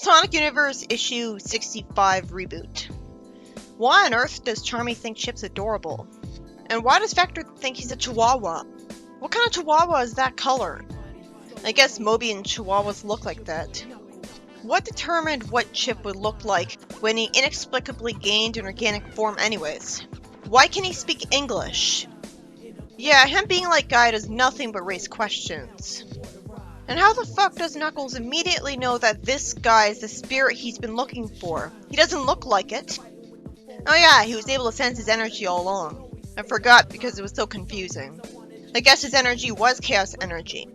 Sonic Universe Issue 65 Reboot. Why on earth does Charmy think Chip's adorable? And why does Vector think he's a Chihuahua? What kind of Chihuahua is that color? I guess Moby and Chihuahuas look like that. What determined what Chip would look like when he inexplicably gained an organic form anyways? Why can he speak English? Yeah, him being like Guy does nothing but raise questions. And how the fuck does Knuckles immediately know that this guy is the spirit he's been looking for? He doesn't look like it. Oh yeah, he was able to sense his energy all along. I forgot because it was so confusing. I guess his energy was Chaos Energy.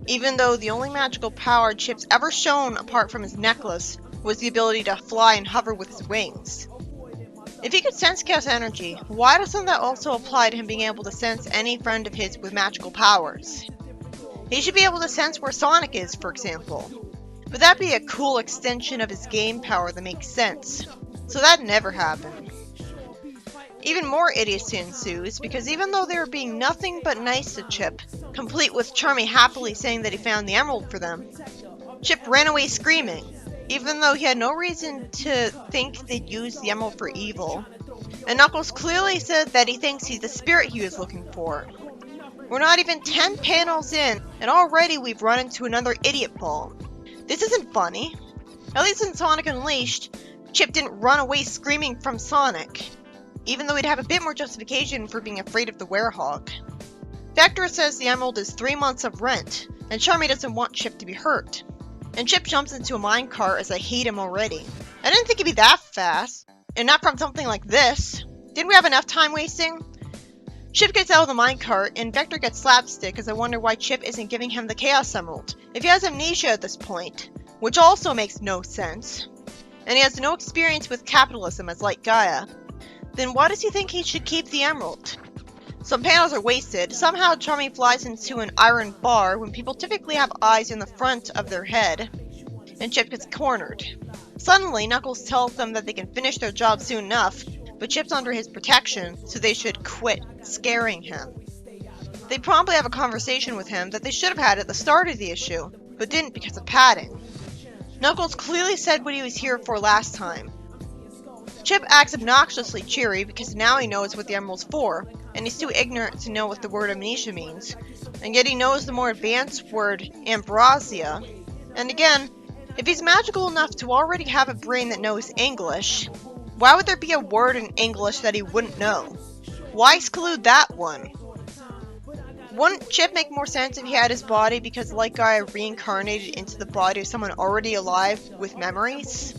Even though the only magical power Chip's ever shown apart from his necklace was the ability to fly and hover with his wings. If he could sense Chaos Energy, why doesn't that also apply to him being able to sense any friend of his with magical powers? He should be able to sense where Sonic is, for example. But that'd be a cool extension of his game power that makes sense. So that never happened. Even more idiocy ensues, because even though they were being nothing but nice to Chip, complete with Charmy happily saying that he found the emerald for them, Chip ran away screaming, even though he had no reason to think they'd use the emerald for evil. And Knuckles clearly said that he thinks he's the spirit he was looking for. We're not even 10 panels in, and already we've run into another idiot ball. This isn't funny. At least in Sonic Unleashed, Chip didn't run away screaming from Sonic, even though he'd have a bit more justification for being afraid of the werehog. Vector says the emerald is 3 months of rent, and Charmy doesn't want Chip to be hurt. And Chip jumps into a minecart as I hate him already. I didn't think he'd be that fast, and not from something like this. Didn't we have enough time wasting? Chip gets out of the minecart, and Vector gets slapstick as I wonder why Chip isn't giving him the Chaos Emerald, if he has amnesia at this point, which also makes no sense. And he has no experience with capitalism as like Gaia. Then why does he think he should keep the emerald? Some panels are wasted. Somehow Charmy flies into an iron bar when people typically have eyes in the front of their head, and Chip gets cornered. Suddenly, Knuckles tells them that they can finish their job soon enough, but Chip's under his protection, so they should quit scaring him. They promptly have a conversation with him that they should have had at the start of the issue, but didn't because of padding. Knuckles clearly said what he was here for last time. Chip acts obnoxiously cheery because now he knows what the emerald's for, and he's too ignorant to know what the word amnesia means, and yet he knows the more advanced word ambrosia. And again, if he's magical enough to already have a brain that knows English, why would there be a word in English that he wouldn't know? Why exclude that one? Wouldn't Chip make more sense if he had his body because like Guy reincarnated into the body of someone already alive with memories?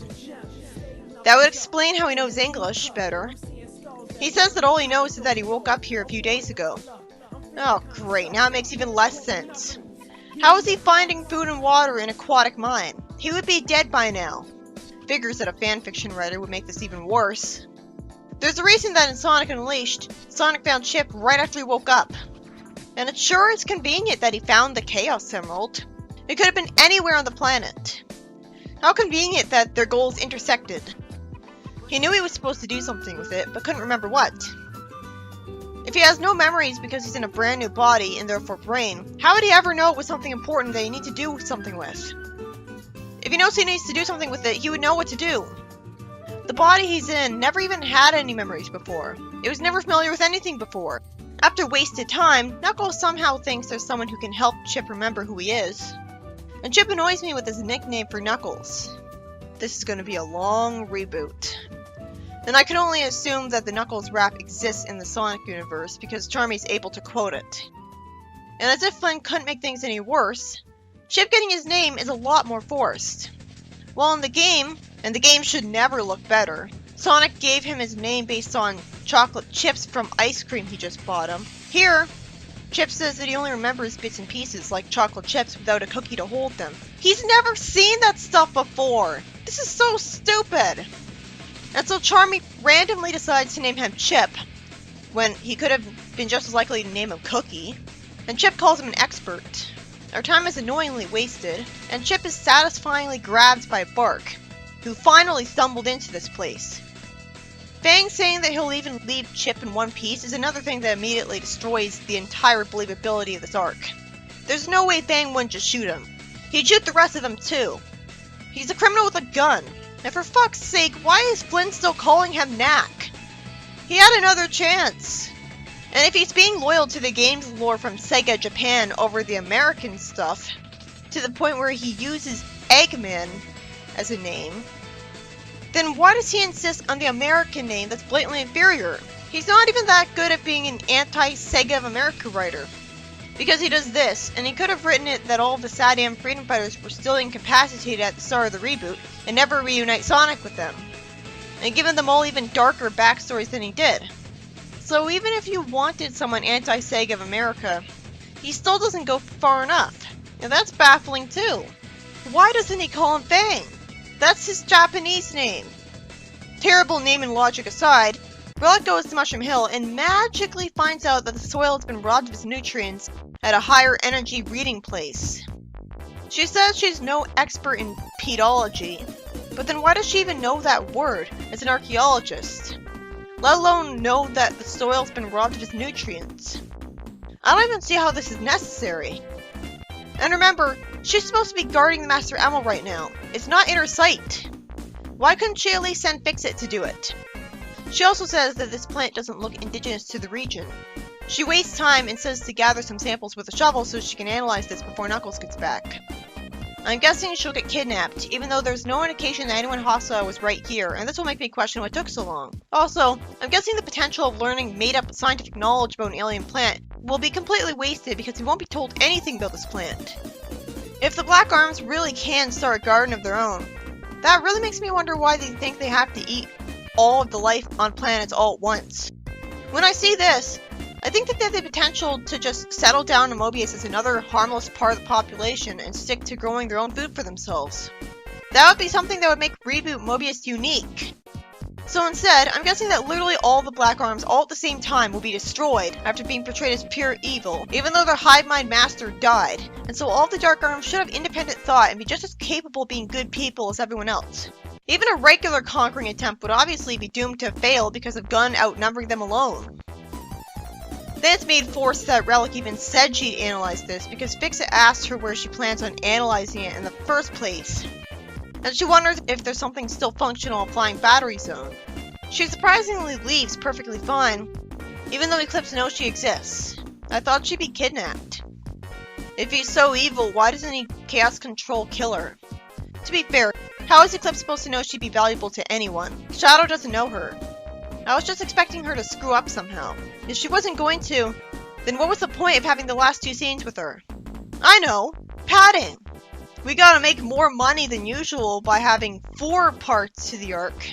That would explain how he knows English better. He says that all he knows is that he woke up here a few days ago. Oh great, now it makes even less sense. How is he finding food and water in Aquatic Mine? He would be dead by now. Figures that a fanfiction writer would make this even worse. There's a reason that in Sonic Unleashed, Sonic found Chip right after he woke up. And it sure is convenient that he found the Chaos Emerald. It could have been anywhere on the planet. How convenient that their goals intersected. He knew he was supposed to do something with it, but couldn't remember what. If he has no memories because he's in a brand new body and therefore brain, how would he ever know it was something important that he needs to do something with? If he knows he needs to do something with it, he would know what to do. The body he's in never even had any memories before. It was never familiar with anything before. After wasted time, Knuckles somehow thinks there's someone who can help Chip remember who he is. And Chip annoys me with his nickname for Knuckles. This is going to be a long reboot. And I can only assume that the Knuckles rap exists in the Sonic universe because Charmy's able to quote it. And as if Flynn couldn't make things any worse, Chip getting his name is a lot more forced. While in the game, and the game should never look better, Sonic gave him his name based on chocolate chips from ice cream he just bought him. Here, Chip says that he only remembers bits and pieces like chocolate chips without a cookie to hold them. He's never seen that stuff before! This is so stupid! And so Charmy randomly decides to name him Chip, when he could have been just as likely to name him Cookie. And Chip calls him an expert. Our time is annoyingly wasted, and Chip is satisfyingly grabbed by Bark, who finally stumbled into this place. Fang saying that he'll even leave Chip in one piece is another thing that immediately destroys the entire believability of this arc. There's no way Fang wouldn't just shoot him. He'd shoot the rest of them too. He's a criminal with a gun. And for fuck's sake, why is Flynn still calling him Knack? He had another chance. And if he's being loyal to the game's lore from Sega Japan over the American stuff, to the point where he uses Eggman as a name, then why does he insist on the American name that's blatantly inferior? He's not even that good at being an anti-Sega of America writer. Because he does this, and he could have written it that all of the Saddam freedom fighters were still incapacitated at the start of the reboot, and never reunite Sonic with them, and given them all even darker backstories than he did. So even if you wanted someone anti-Sega of America, he still doesn't go far enough. And that's baffling too. Why doesn't he call him Fang? That's his Japanese name. Terrible name and logic aside, Relic goes to Mushroom Hill and magically finds out that the soil has been robbed of its nutrients at a higher energy reading place. She says she's no expert in pedology, but then why does she even know that word as an archaeologist? Let alone know that the soil's been robbed of its nutrients. I don't even see how this is necessary. And remember, she's supposed to be guarding the Master Emerald right now. It's not in her sight. Why couldn't she at least send Fix-It to do it? She also says that this plant doesn't look indigenous to the region. She wastes time and says to gather some samples with a shovel so she can analyze this before Knuckles gets back. I'm guessing she'll get kidnapped, even though there's no indication that anyone hostile was right here, and this will make me question what took so long. Also, I'm guessing the potential of learning made-up scientific knowledge about an alien plant will be completely wasted because we won't be told anything about this plant. If the Black Arms really can start a garden of their own, that really makes me wonder why they think they have to eat all of the life on planets all at once. When I see this, I think that they have the potential to just settle down to Mobius as another harmless part of the population and stick to growing their own food for themselves. That would be something that would make Reboot Mobius unique. So instead, I'm guessing that literally all the Black Arms all at the same time will be destroyed after being portrayed as pure evil, even though their hive mind master died, and so all the Dark Arms should have independent thought and be just as capable of being good people as everyone else. Even a regular conquering attempt would obviously be doomed to fail because of Gun outnumbering them alone. Then it's made force that Relic even said she'd analyze this because Fix-It asked her where she plans on analyzing it in the first place. And she wonders if there's something still functional in Flying Battery Zone. She surprisingly leaves perfectly fine, even though Eclipse knows she exists. I thought she'd be kidnapped. If he's so evil, why doesn't he Chaos Control kill her? To be fair, how is Eclipse supposed to know she'd be valuable to anyone? Shadow doesn't know her. I was just expecting her to screw up somehow. If she wasn't going to, then what was the point of having the last two scenes with her? I know! Padding! We gotta make more money than usual by having 4 parts to the arc.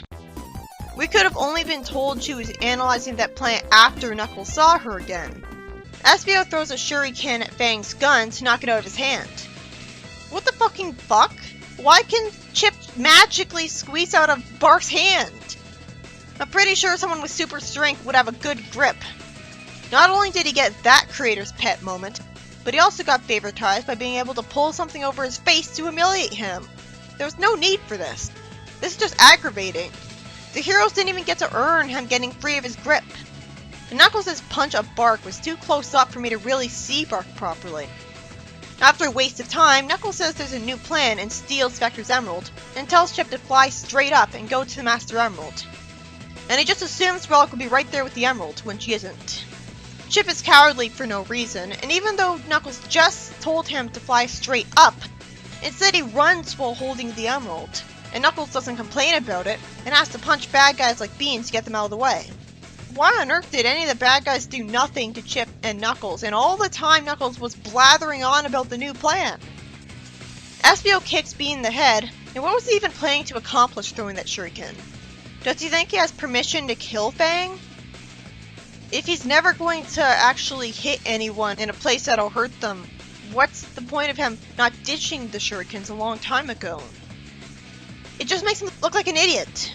We could have only been told she was analyzing that plant after Knuckles saw her again. Espio throws a shuriken at Fang's gun to knock it out of his hand. What the fucking fuck? Why can Chip magically squeeze out of Bark's hand? I'm pretty sure someone with super strength would have a good grip. Not only did he get that creator's pet moment, but he also got favoritized by being able to pull something over his face to humiliate him. There was no need for this. This is just aggravating. The heroes didn't even get to earn him getting free of his grip. And Knuckles' punch of Bark was too close up for me to really see Bark properly. After a waste of time, Knuckles says there's a new plan and steals Vector's Emerald, and tells Chip to fly straight up and go to the Master Emerald. And he just assumes Relic will be right there with the Emerald, when she isn't. Chip is cowardly for no reason, and even though Knuckles just told him to fly straight up, instead he runs while holding the Emerald, and Knuckles doesn't complain about it, and has to punch bad guys like Beans to get them out of the way. Why on earth did any of the bad guys do nothing to Chip and Knuckles, and all the time Knuckles was blathering on about the new plan? Espio kicks Bean in the head, and what was he even planning to accomplish throwing that shuriken? Does he think he has permission to kill Fang? If he's never going to actually hit anyone in a place that'll hurt them, what's the point of him not ditching the shurikens a long time ago? It just makes him look like an idiot.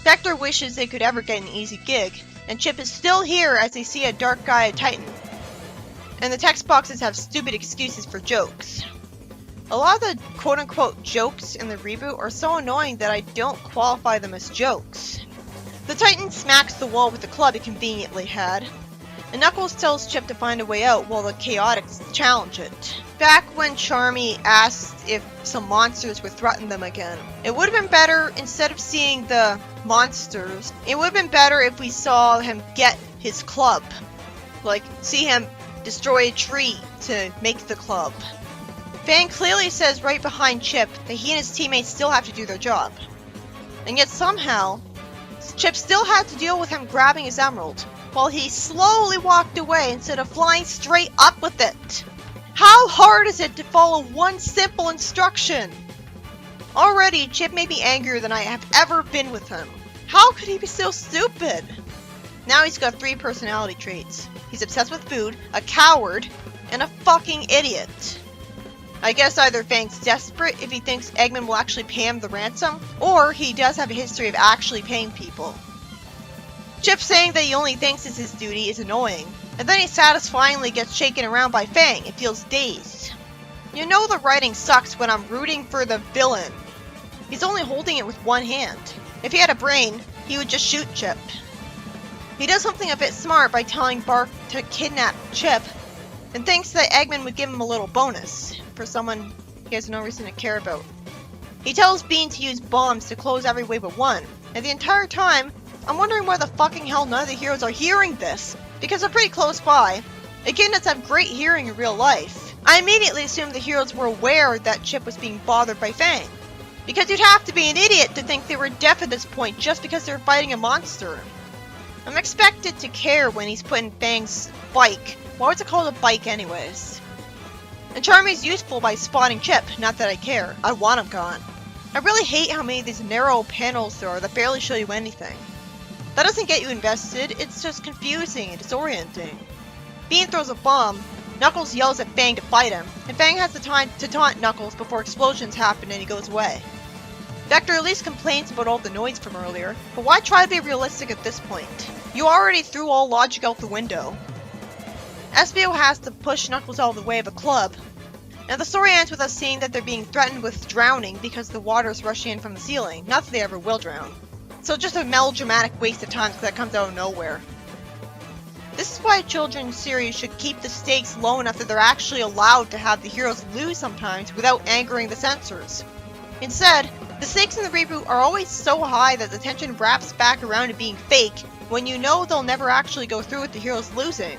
Vector wishes they could ever get an easy gig, and Chip is still here as they see a dark guy Titan. And the text boxes have stupid excuses for jokes. A lot of the quote-unquote jokes in the reboot are so annoying that I don't qualify them as jokes. The Titan smacks the wall with the club he conveniently had, and Knuckles tells Chip to find a way out while the Chaotix challenge it. back when Charmy asked if some monsters would threaten them again. It would have been better, instead of seeing the monsters, it would have been better if we saw him get his club. Like, see him destroy a tree to make the club. Fang clearly says right behind Chip that he and his teammates still have to do their job. And yet somehow, Chip still had to deal with him grabbing his emerald, while he slowly walked away instead of flying straight up with it. How hard is it to follow one simple instruction? Already, Chip made me angrier than I have ever been with him. How could he be so stupid? Now he's got 3 personality traits. He's obsessed with food, a coward, and a fucking idiot. I guess either Fang's desperate if he thinks Eggman will actually pay him the ransom, or he does have a history of actually paying people. Chip saying that he only thinks it's his duty is annoying, and then he satisfyingly gets shaken around by Fang and feels dazed. You know the writing sucks when I'm rooting for the villain. He's only holding it with one hand. If he had a brain, he would just shoot Chip. He does something a bit smart by telling Bark to kidnap Chip, and thinks that Eggman would give him a little bonus for someone he has no reason to care about. He tells Bean to use bombs to close every way but one, and the entire time, I'm wondering why the fucking hell none of the heroes are hearing this, because they're pretty close by. Echidnas have great hearing in real life. I immediately assumed the heroes were aware that Chip was being bothered by Fang, because you'd have to be an idiot to think they were deaf at this point just because they're fighting a monster. I'm expected to care when he's put in Fang's bike. Why was it called a bike anyways? And Charmy's useful by spotting Chip, not that I care. I want him gone. I really hate how many of these narrow panels there are that barely show you anything. That doesn't get you invested, it's just confusing and disorienting. Bean throws a bomb, Knuckles yells at Fang to fight him, and Fang has the time to taunt Knuckles before explosions happen and he goes away. Vector at least complains about all the noise from earlier, but why try to be realistic at this point? You already threw all logic out the window. Espio has to push Knuckles out of the way of a club, and the story ends with us seeing that they're being threatened with drowning because the water is rushing in from the ceiling, not that they ever will drown. So just a melodramatic waste of time that comes out of nowhere. This is why a children's series should keep the stakes low enough that they're actually allowed to have the heroes lose sometimes without angering the censors. Instead, the stakes in the reboot are always so high that the tension wraps back around to being fake when you know they'll never actually go through with the heroes losing.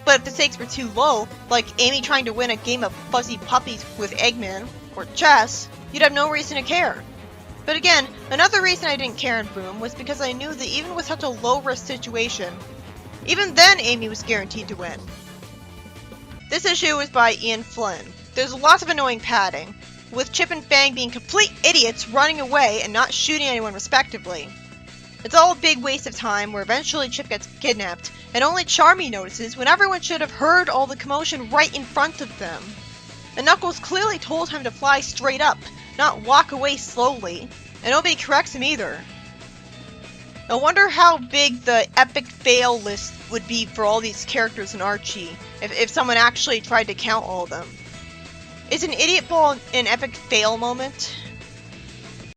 But if the stakes were too low, like Amy trying to win a game of fuzzy puppies with Eggman, or chess, you'd have no reason to care. But again, another reason I didn't care in Boom was because I knew that even with such a low-risk situation, even then Amy was guaranteed to win. This issue was by Ian Flynn. There's lots of annoying padding, with Chip and Fang being complete idiots running away and not shooting anyone respectively. It's all a big waste of time where eventually Chip gets kidnapped, and only Charmy notices when everyone should have heard all the commotion right in front of them. And Knuckles clearly told him to fly straight up, not walk away slowly, and nobody corrects him either. I wonder how big the epic fail list would be for all these characters in Archie, if someone actually tried to count all of them. Is an idiot ball an epic fail moment?